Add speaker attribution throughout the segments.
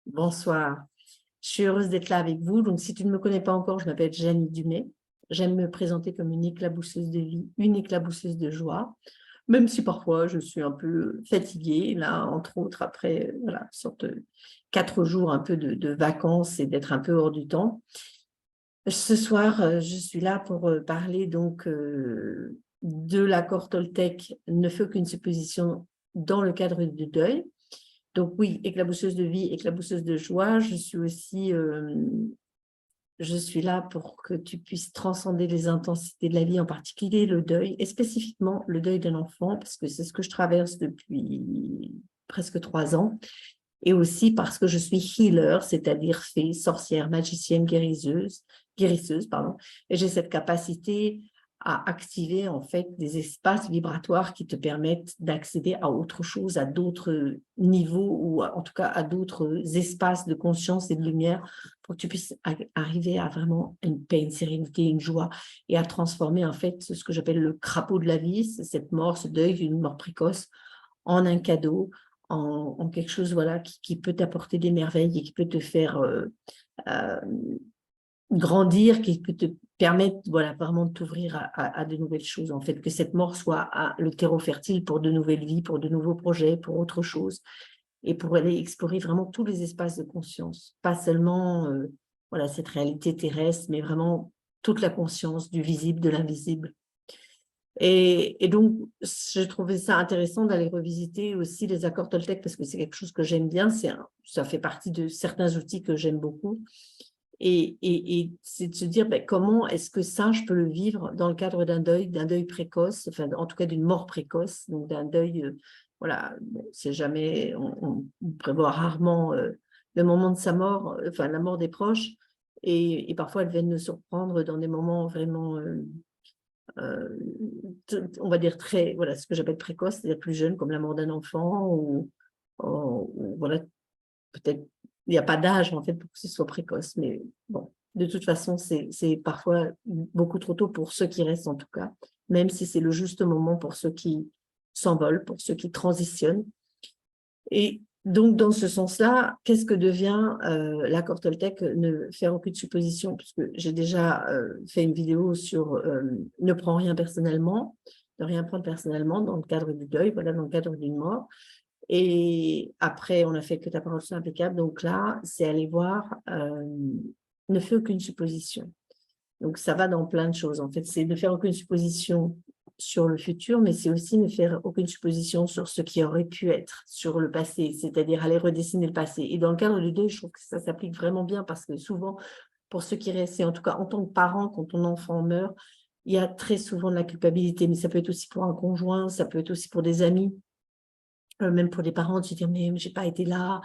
Speaker 1: Bonsoir, je suis heureuse d'être là avec vous. Donc, si tu ne me connais pas encore, je m'appelle Jeannie Dumay. J'aime me présenter comme une éclabousseuse de vie, une éclabousseuse de joie, même si parfois je suis un peu fatiguée, là, entre autres, après voilà, une sorte de 4 jours un peu de vacances et d'être un peu hors du temps. Ce soir, je suis là pour parler donc de l'accord Toltec ne fait aucune supposition dans le cadre du deuil. Donc oui, éclabousseuse de vie, éclabousseuse de joie, je suis là pour que tu puisses transcender les intensités de la vie, en particulier le deuil, et spécifiquement le deuil d'un enfant, parce que c'est ce que je traverse depuis presque 3 ans, et aussi parce que je suis healer, c'est-à-dire fée, sorcière, magicienne, guérisseuse, pardon, et j'ai cette capacité à activer en fait des espaces vibratoires qui te permettent d'accéder à autre chose, à d'autres niveaux ou en tout cas à d'autres espaces de conscience et de lumière pour que tu puisses arriver à vraiment une paix, une sérénité, une joie et à transformer en fait ce que j'appelle le crapaud de la vie, cette mort, ce deuil d'une mort précoce en un cadeau, en quelque chose voilà, qui peut t'apporter des merveilles et qui peut te faire euh, grandir, qui peut te permettre voilà, vraiment de t'ouvrir à de nouvelles choses. En fait, que cette mort soit le terreau fertile pour de nouvelles vies, pour de nouveaux projets, pour autre chose, et pour aller explorer vraiment tous les espaces de conscience. Pas seulement voilà, cette réalité terrestre, mais vraiment toute la conscience du visible, de l'invisible. Et donc, j'ai trouvé ça intéressant d'aller revisiter aussi les accords Toltec parce que c'est quelque chose que j'aime bien. Ça fait partie de certains outils que j'aime beaucoup. Et c'est de se dire comment est-ce que ça, je peux le vivre dans le cadre d'un deuil précoce, enfin, en tout cas d'une mort précoce, donc d'un deuil, voilà, bon, c'est jamais, on prévoit rarement le moment de sa mort, enfin la mort des proches, et parfois elles viennent nous surprendre dans des moments vraiment euh, on va dire très, voilà, ce que j'appelle précoce, c'est-à-dire plus jeune, comme la mort d'un enfant, ou voilà, peut-être, il n'y a pas d'âge en fait pour que ce soit précoce, mais bon, de toute façon, c'est parfois beaucoup trop tôt pour ceux qui restent en tout cas, même si c'est le juste moment pour ceux qui s'envolent, pour ceux qui transitionnent. Et donc, dans ce sens-là, qu'est-ce que devient l'accord Toltec? Ne faire aucune supposition, puisque j'ai déjà fait une vidéo sur ne prends rien personnellement, ne rien prendre personnellement dans le cadre du deuil, voilà, dans le cadre d'une mort. Et après, on a fait que ta parole soit impeccable. Donc là, c'est aller voir, ne fais aucune supposition. Donc, ça va dans plein de choses. En fait, c'est ne faire aucune supposition sur le futur, mais c'est aussi ne faire aucune supposition sur ce qui aurait pu être, sur le passé, c'est-à-dire aller redessiner le passé. Et dans le cadre du deuil, je trouve que ça s'applique vraiment bien parce que souvent, pour ceux qui restent, et en tout cas en tant que parent, quand ton enfant meurt, il y a très souvent de la culpabilité, mais ça peut être aussi pour un conjoint, ça peut être aussi pour des amis, même pour les parents, de se dire, mais j'ai pas été là,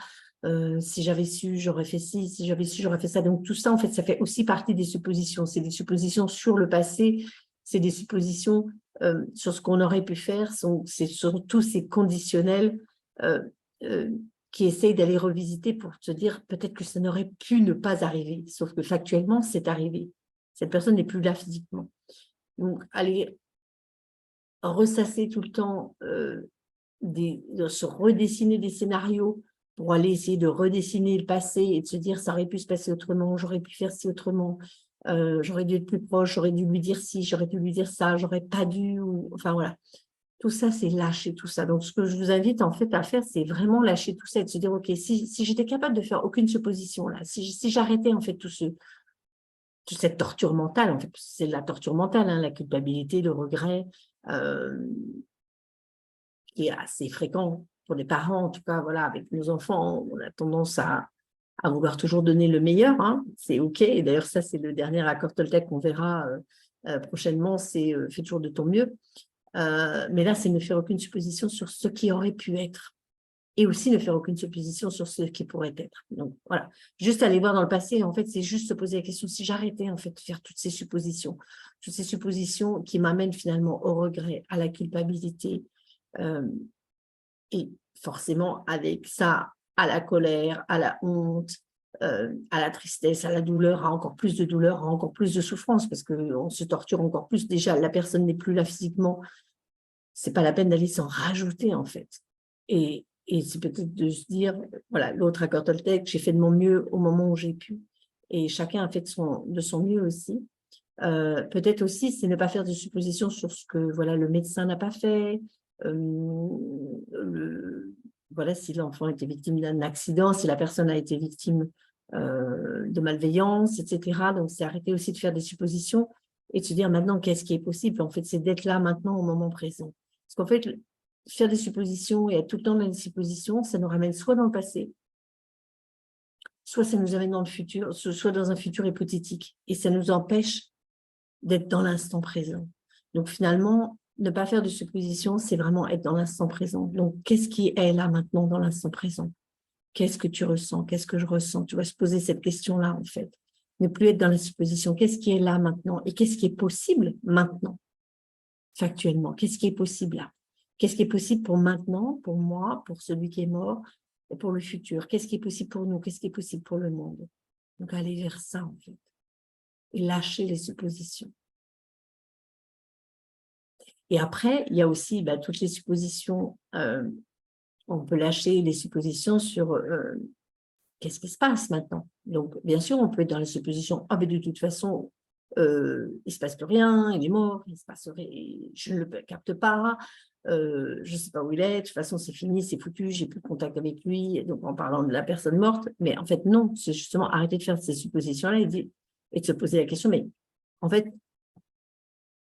Speaker 1: si j'avais su, j'aurais fait ci, si j'avais su, j'aurais fait ça. Donc tout ça, en fait, ça fait aussi partie des suppositions. C'est des suppositions sur le passé, c'est des suppositions sur ce qu'on aurait pu faire, c'est surtout ces conditionnels euh, euh, qui essayent d'aller revisiter pour se dire peut-être que ça n'aurait pu ne pas arriver, sauf que factuellement, c'est arrivé. Cette personne n'est plus là physiquement. Donc, aller ressasser tout le temps de se redessiner des scénarios pour aller essayer de redessiner le passé et de se dire ça aurait pu se passer autrement, j'aurais pu faire ci autrement, j'aurais dû être plus proche, j'aurais dû lui dire ci, j'aurais dû lui dire ça, j'aurais pas dû, enfin voilà. Tout ça, c'est lâcher tout ça. Donc, ce que je vous invite en fait à faire, c'est vraiment lâcher tout ça et de se dire, OK, si j'étais capable de faire aucune supposition là, si j'arrêtais en fait toute cette torture mentale, en fait, c'est la torture mentale, hein, la culpabilité, le regret, euh, qui est assez fréquent pour les parents, en tout cas, voilà, avec nos enfants, on a tendance à vouloir toujours donner le meilleur, hein, c'est OK. Et d'ailleurs, ça, c'est le dernier accord Toltec qu'on verra prochainement, c'est fais toujours de ton mieux. Mais là, c'est ne faire aucune supposition sur ce qui aurait pu être. Et aussi ne faire aucune supposition sur ce qui pourrait être. Donc, voilà. Juste aller voir dans le passé, en fait, c'est juste se poser la question, si j'arrêtais, en fait, de faire toutes ces suppositions qui m'amènent finalement au regret, à la culpabilité, et forcément avec ça, à la colère, à la honte, à la tristesse, à la douleur, à encore plus de douleur, à encore plus de souffrance, parce qu'on se torture encore plus. Déjà, la personne n'est plus là physiquement, c'est pas la peine d'aller s'en rajouter, en fait. Et Et c'est peut-être de se dire, voilà, l'autre accord Toltec, j'ai fait de mon mieux au moment où j'ai pu. Et chacun a fait de son mieux aussi. Peut-être aussi, c'est ne pas faire de suppositions sur ce que voilà, le médecin n'a pas fait. Voilà, si l'enfant était victime d'un accident, si la personne a été victime de malveillance, etc. Donc, c'est arrêter aussi de faire des suppositions et de se dire maintenant, qu'est-ce qui est possible? En fait, c'est d'être là maintenant au moment présent. Parce qu'en fait, faire des suppositions et être tout le temps dans les suppositions, ça nous ramène soit dans le passé, soit ça nous amène dans le futur, soit dans un futur hypothétique. Et ça nous empêche d'être dans l'instant présent. Donc finalement, ne pas faire de suppositions, c'est vraiment être dans l'instant présent. Donc, qu'est-ce qui est là maintenant dans l'instant présent? Qu'est-ce que tu ressens? Qu'est-ce que je ressens? Tu vas se poser cette question-là, en fait. Ne plus être dans la supposition. Qu'est-ce qui est là maintenant? Et qu'est-ce qui est possible maintenant, factuellement? Qu'est-ce qui est possible là? Qu'est-ce qui est possible pour maintenant, pour moi, pour celui qui est mort, et pour le futur? Qu'est-ce qui est possible pour nous? Qu'est-ce qui est possible pour le monde? Donc, aller vers ça, en fait. Et lâcher les suppositions. Et après, il y a aussi toutes les suppositions. On peut lâcher les suppositions sur qu'est-ce qui se passe maintenant. Donc, bien sûr, on peut être dans les suppositions. Ah, mais de toute façon, il ne se passe plus rien, il est mort, il se passe rien, je ne le capte pas, je ne sais pas où il est, de toute façon, c'est fini, c'est foutu, j'ai plus de contact avec lui. Donc, en parlant de la personne morte, mais en fait, non, c'est justement arrêter de faire ces suppositions-là et de se poser la question, mais en fait,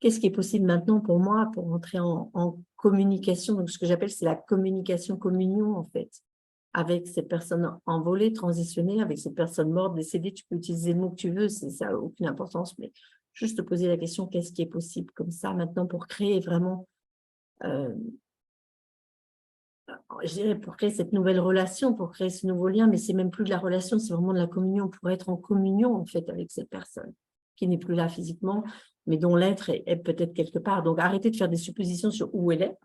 Speaker 1: qu'est-ce qui est possible maintenant pour moi pour entrer en communication? Donc, ce que j'appelle, c'est la communication-communion, en fait, avec ces personnes envolées, transitionnées, avec ces personnes mortes, décédées. Tu peux utiliser le mot que tu veux, ça n'a aucune importance, mais juste te poser la question, qu'est-ce qui est possible comme ça maintenant pour créer vraiment, je dirais, pour créer cette nouvelle relation, pour créer ce nouveau lien, mais c'est même plus de la relation, c'est vraiment de la communion, pour être en communion, en fait, avec cette personne qui n'est plus là physiquement, mais dont l'être est peut-être quelque part. Donc, arrêtez de faire des suppositions sur où elle est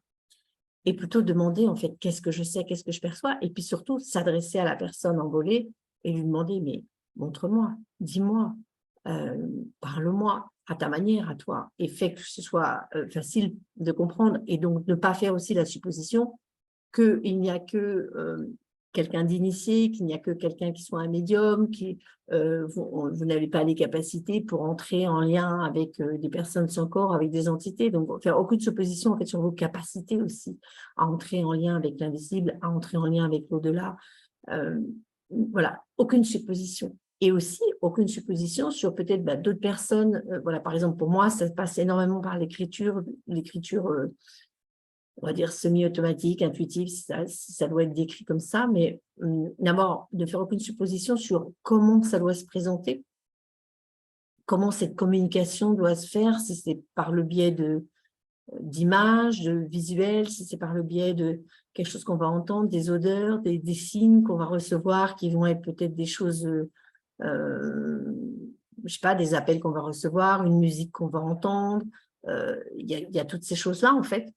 Speaker 1: et plutôt demander, en fait, qu'est-ce que je sais, qu'est-ce que je perçois, et puis surtout, s'adresser à la personne envolée et lui demander, mais montre-moi, dis-moi, parle-moi à ta manière, à toi, et fais que ce soit facile de comprendre, et donc ne pas faire aussi la supposition qu'il n'y a que quelqu'un d'initié, qu'il n'y a que quelqu'un qui soit un médium, vous n'avez pas les capacités pour entrer en lien avec des personnes sans corps, avec des entités. Donc, faire aucune supposition en fait, sur vos capacités aussi à entrer en lien avec l'invisible, à entrer en lien avec l'au-delà. Voilà, aucune supposition. Et aussi, aucune supposition sur peut-être d'autres personnes. Voilà, par exemple, pour moi, ça passe énormément par l'écriture on va dire semi-automatique, intuitive, si ça doit être décrit comme ça, mais d'abord, de faire aucune supposition sur comment ça doit se présenter, comment cette communication doit se faire, si c'est par le biais d'images, de visuels, si c'est par le biais de quelque chose qu'on va entendre, des odeurs, des signes qu'on va recevoir, qui vont être peut-être des choses, je sais pas, des appels qu'on va recevoir, une musique qu'on va entendre, il y a toutes ces choses-là, en fait.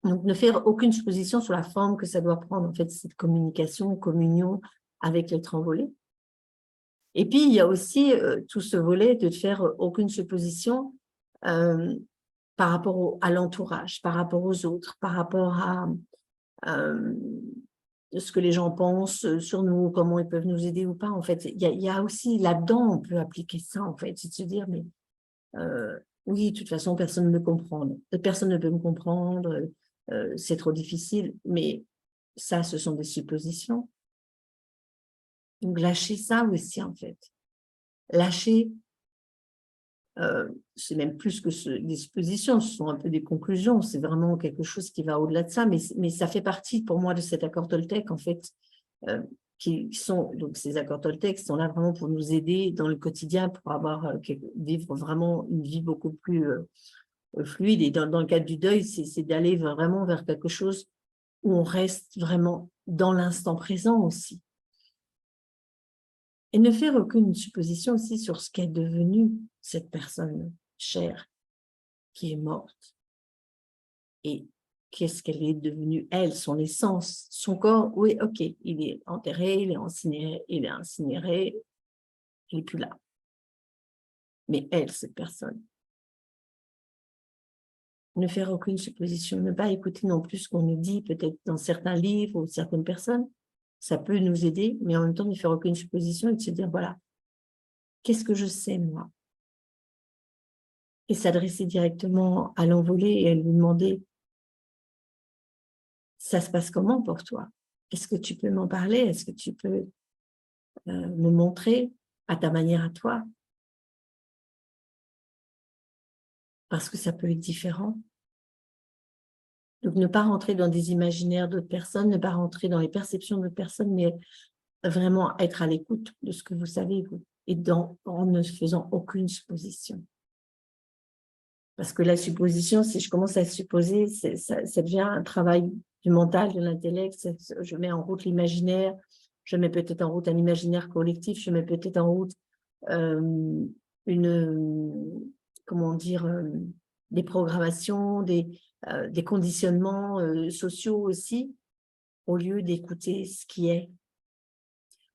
Speaker 1: Donc, ne faire aucune supposition sur la forme que ça doit prendre, en fait, cette communication, communion avec l'être envolé. Et puis, il y a aussi tout ce volet de faire aucune supposition par rapport à l'entourage, par rapport aux autres, par rapport à ce que les gens pensent sur nous, comment ils peuvent nous aider ou pas. En fait, il y a aussi là-dedans, on peut appliquer ça, en fait, c'est de se dire, mais oui, de toute façon, personne ne me comprend. Personne ne peut me comprendre, c'est trop difficile, mais ça, ce sont des suppositions. Donc, lâcher ça aussi, en fait. Lâcher, c'est même plus que des suppositions, ce sont un peu des conclusions, c'est vraiment quelque chose qui va au-delà de ça, mais ça fait partie pour moi de cet accord Toltec, en fait, donc ces accords Toltec sont là vraiment pour nous aider dans le quotidien, pour vivre vraiment une vie beaucoup plus fluide. Et dans le cadre du deuil, c'est d'aller vraiment vers quelque chose où on reste vraiment dans l'instant présent aussi. Et ne faire aucune supposition aussi sur ce qu'est devenue cette personne chère qui est morte. Et qu'est-ce qu'elle est devenue, elle, son essence, son corps. Oui, ok, il est enterré, il est incinéré, il n'est plus là. Mais elle, cette personne, Ne faire aucune supposition, ne pas écouter non plus ce qu'on nous dit, peut-être dans certains livres ou certaines personnes. Ça peut nous aider, mais en même temps, ne faire aucune supposition et de se dire, voilà, qu'est-ce que je sais, moi? Et s'adresser directement à l'envolée et à lui demander, ça se passe comment pour toi? Est-ce que tu peux m'en parler? Est-ce que tu peux me montrer à ta manière à toi? Parce que ça peut être différent. Donc, ne pas rentrer dans des imaginaires d'autres personnes, ne pas rentrer dans les perceptions d'autres personnes, mais vraiment être à l'écoute de ce que vous savez, vous, et en ne faisant aucune supposition. Parce que la supposition, si je commence à supposer, ça devient un travail du mental, de l'intellect. Je mets en route l'imaginaire, je mets peut-être en route un imaginaire collectif, je mets peut-être en route comment dire, des programmations, des conditionnements sociaux aussi, au lieu d'écouter ce qui est.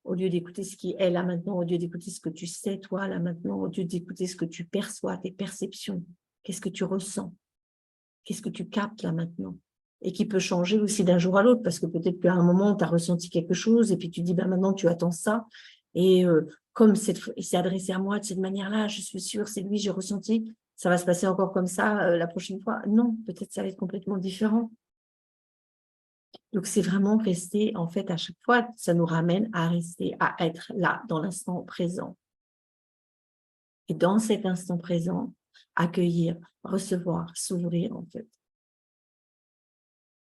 Speaker 1: Au lieu d'écouter ce qui est là maintenant, au lieu d'écouter ce que tu sais toi là maintenant, au lieu d'écouter ce que tu perçois, tes perceptions, qu'est-ce que tu ressens, qu'est-ce que tu captes là maintenant, et qui peut changer aussi d'un jour à l'autre, parce que peut-être qu'à un moment, tu as ressenti quelque chose, et puis tu dis, ben maintenant, tu attends ça, et comme il s'est adressé à moi de cette manière-là, je suis sûre, c'est lui, j'ai ressenti, ça va se passer encore comme ça la prochaine fois. Non, peut-être ça va être complètement différent. Donc, c'est vraiment rester, en fait, à chaque fois, ça nous ramène à rester, à être là, dans l'instant présent. Et dans cet instant présent, accueillir, recevoir, s'ouvrir, en fait.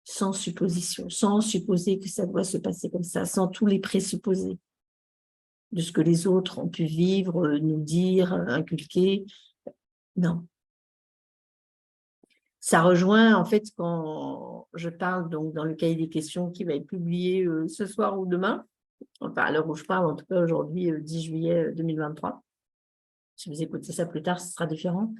Speaker 1: Sans supposition, sans supposer que ça doit se passer comme ça, sans tous les présupposés de ce que les autres ont pu vivre, nous dire, inculquer. Non. Ça rejoint, en fait, quand je parle donc dans le cahier des questions qui va être publié ce soir ou demain, enfin à l'heure où je parle, en tout cas aujourd'hui, 10 juillet 2023. Si vous écoutez ça plus tard, ce sera différent.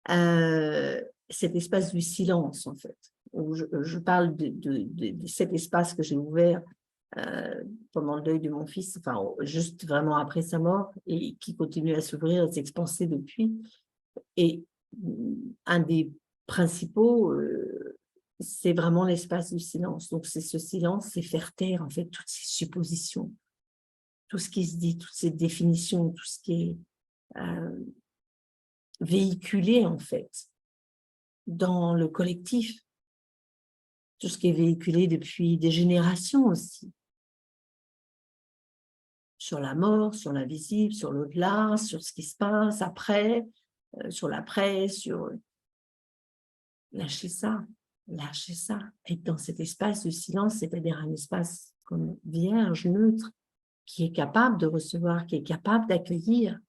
Speaker 1: Cet espace du silence, en fait, où je parle de cet espace que j'ai ouvert pendant le deuil de mon fils, enfin, juste vraiment après sa mort, et qui continue à s'ouvrir et s'expanser depuis. Et un des principaux, c'est vraiment l'espace du silence. Donc, c'est ce silence, c'est faire taire, en fait, toutes ces suppositions, tout ce qui se dit, toutes ces définitions, tout ce qui est véhiculé, en fait, dans le collectif, tout ce qui est véhiculé depuis des générations aussi, sur la mort, sur l'invisible, sur l'au-delà, sur ce qui se passe après, sur l'après, sur... Lâcher ça, être dans cet espace de silence, c'est-à-dire un espace comme vierge, neutre, qui est capable de recevoir, qui est capable d'accueillir,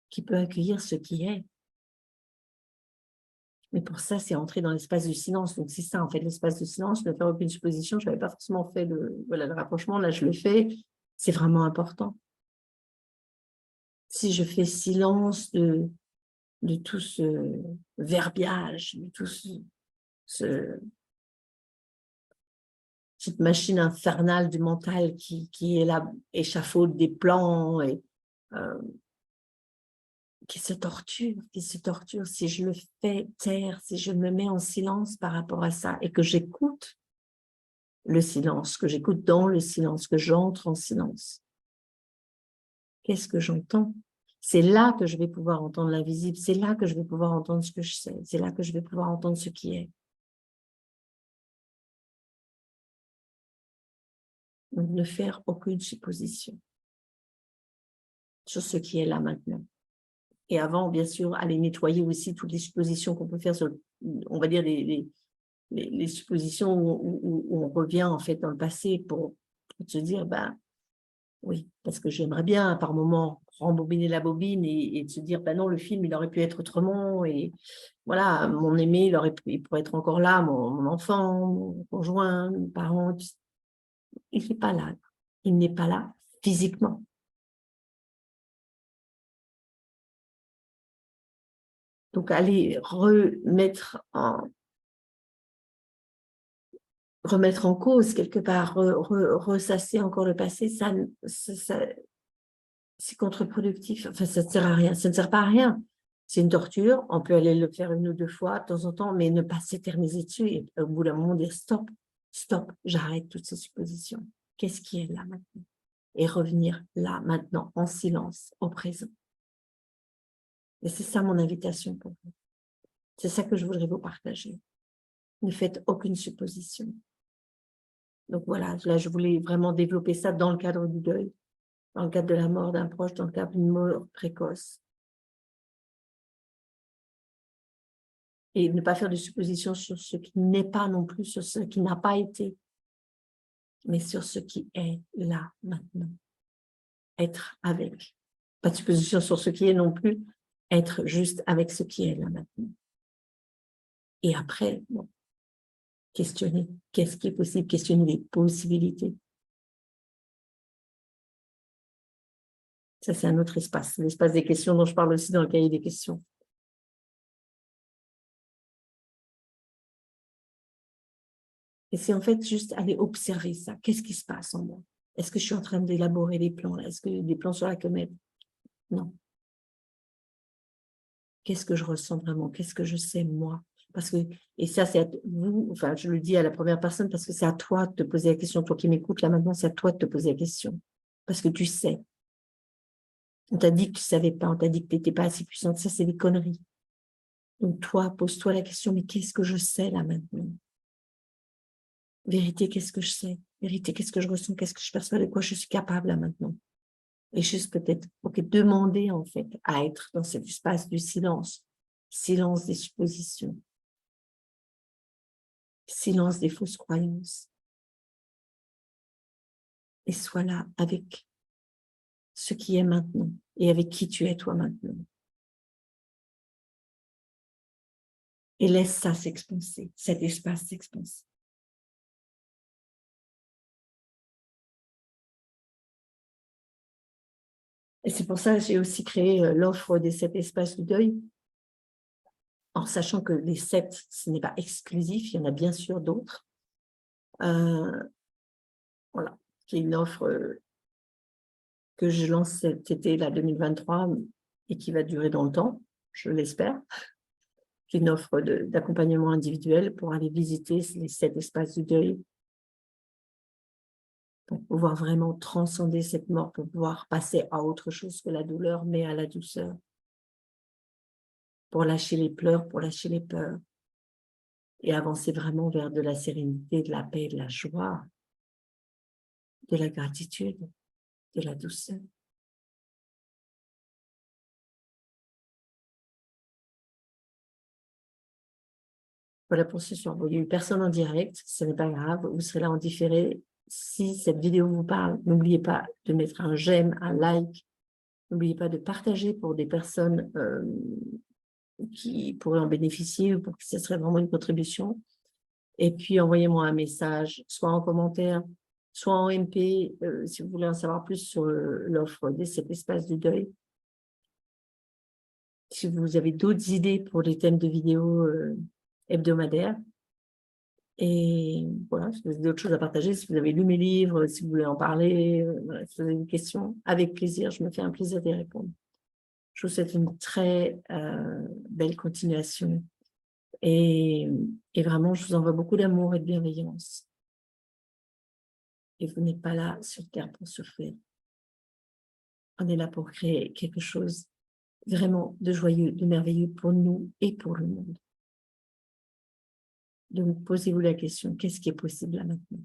Speaker 1: qui peut accueillir ce qui est. Mais pour ça, c'est entrer dans l'espace du silence. Donc, c'est ça, en fait, l'espace du silence, ne faire aucune supposition. Je n'avais pas forcément fait le rapprochement. Là, je le fais. C'est vraiment important. Si je fais silence de tout ce verbiage, de tout cette machine infernale du mental qui est là, échafaude des plans et qui se torture, si je le fais taire, si je me mets en silence par rapport à ça et que j'écoute le silence, que j'écoute dans le silence, que j'entre en silence. Qu'est-ce que j'entends? C'est là que je vais pouvoir entendre l'invisible, c'est là que je vais pouvoir entendre ce que je sais, c'est là que je vais pouvoir entendre ce qui est. Donc, ne faire aucune supposition sur ce qui est là maintenant. Et avant, bien sûr, aller nettoyer aussi toutes les suppositions qu'on peut faire sur, on va dire, les suppositions où on revient en fait dans le passé pour se dire, ben oui, parce que j'aimerais bien par moment rembobiner la bobine et de se dire, ben non, le film, il aurait pu être autrement, et voilà, mon aimé, il pourrait être encore là, mon enfant, mon conjoint, mes parents, il n'est pas là. Il n'est pas là physiquement. Donc, aller remettre en cause quelque part, ressasser encore le passé, c'est contre-productif. Enfin, ça ne sert à rien. Ça ne sert pas à rien. C'est une torture, on peut aller le faire 1 ou 2 fois de temps en temps, mais ne pas s'éterniser dessus et au bout d'un moment dire: «Stop, stop, j'arrête toutes ces suppositions. Qu'est-ce qui est là maintenant?» Et revenir là, maintenant, en silence, au présent. Et c'est ça mon invitation pour vous. C'est ça que je voudrais vous partager. Ne faites aucune supposition. Donc voilà, là, je voulais vraiment développer ça dans le cadre du deuil, dans le cadre de la mort d'un proche, dans le cadre d'une mort précoce. Et ne pas faire de suppositions sur ce qui n'est pas non plus, sur ce qui n'a pas été, mais sur ce qui est là, maintenant. Être avec. Pas de supposition sur ce qui est non plus, être juste avec ce qui est là, maintenant. Et après, bon, questionner. Qu'est-ce qui est possible? Questionner les possibilités. Ça, c'est un autre espace, l'espace des questions dont je parle aussi dans le cahier des questions. Et c'est en fait juste aller observer ça. Qu'est-ce qui se passe en moi? Est-ce que je suis en train d'élaborer des plans là? Est-ce que des plans sur la comète? Non. Qu'est-ce que je ressens vraiment? Qu'est-ce que je sais moi? Parce que, et ça, c'est à vous, enfin, je le dis à la première personne parce que c'est à toi de te poser la question. Toi qui m'écoutes là maintenant, c'est à toi de te poser la question. Parce que tu sais. On t'a dit que tu ne savais pas, on t'a dit que tu n'étais pas assez puissante. Ça, c'est des conneries. Donc toi, pose-toi la question, mais qu'est-ce que je sais là maintenant? Vérité, qu'est-ce que je sais? Vérité, qu'est-ce que je ressens? Qu'est-ce que je perçois? De quoi je suis capable là maintenant? Et juste peut-être, ok, demander en fait à être dans cet espace du silence. Silence des suppositions. Silence des fausses croyances. Et sois là avec ce qui est maintenant et avec qui tu es toi maintenant. Et laisse ça s'expanser, cet espace s'expanser. Et c'est pour ça que j'ai aussi créé l'offre des 7 espaces du deuil, en sachant que les 7, ce n'est pas exclusif, il y en a bien sûr d'autres. Voilà, qui est une offre que je lance cet été, là, 2023, et qui va durer dans le temps, je l'espère. Qui est une offre d'accompagnement individuel pour aller visiter les 7 espaces du deuil, pour pouvoir vraiment transcender cette mort, pour pouvoir passer à autre chose que la douleur, mais à la douceur. Pour lâcher les pleurs, pour lâcher les peurs. Et avancer vraiment vers de la sérénité, de la paix, de la joie, de la gratitude, de la douceur. Voilà pour ce soir. Bon, il y a eu personne en direct, ce n'est pas grave, vous serez là en différé. Si cette vidéo vous parle, n'oubliez pas de mettre un j'aime, un like. N'oubliez pas de partager pour des personnes qui pourraient en bénéficier ou pour que ce serait vraiment une contribution. Et puis, envoyez-moi un message, soit en commentaire, soit en MP, si vous voulez en savoir plus sur l'offre de cet espace du deuil. Si vous avez d'autres idées pour les thèmes de vidéos hebdomadaires. Et voilà, si vous avez d'autres choses à partager, si vous avez lu mes livres, si vous voulez en parler, voilà, si vous avez une question, avec plaisir, je me fais un plaisir d'y répondre. Je vous souhaite une très belle continuation. Et vraiment, je vous envoie beaucoup d'amour et de bienveillance. Et vous n'êtes pas là sur Terre pour souffrir. On est là pour créer quelque chose vraiment de joyeux, de merveilleux pour nous et pour le monde. Donc, posez-vous la question, qu'est-ce qui est possible là maintenant?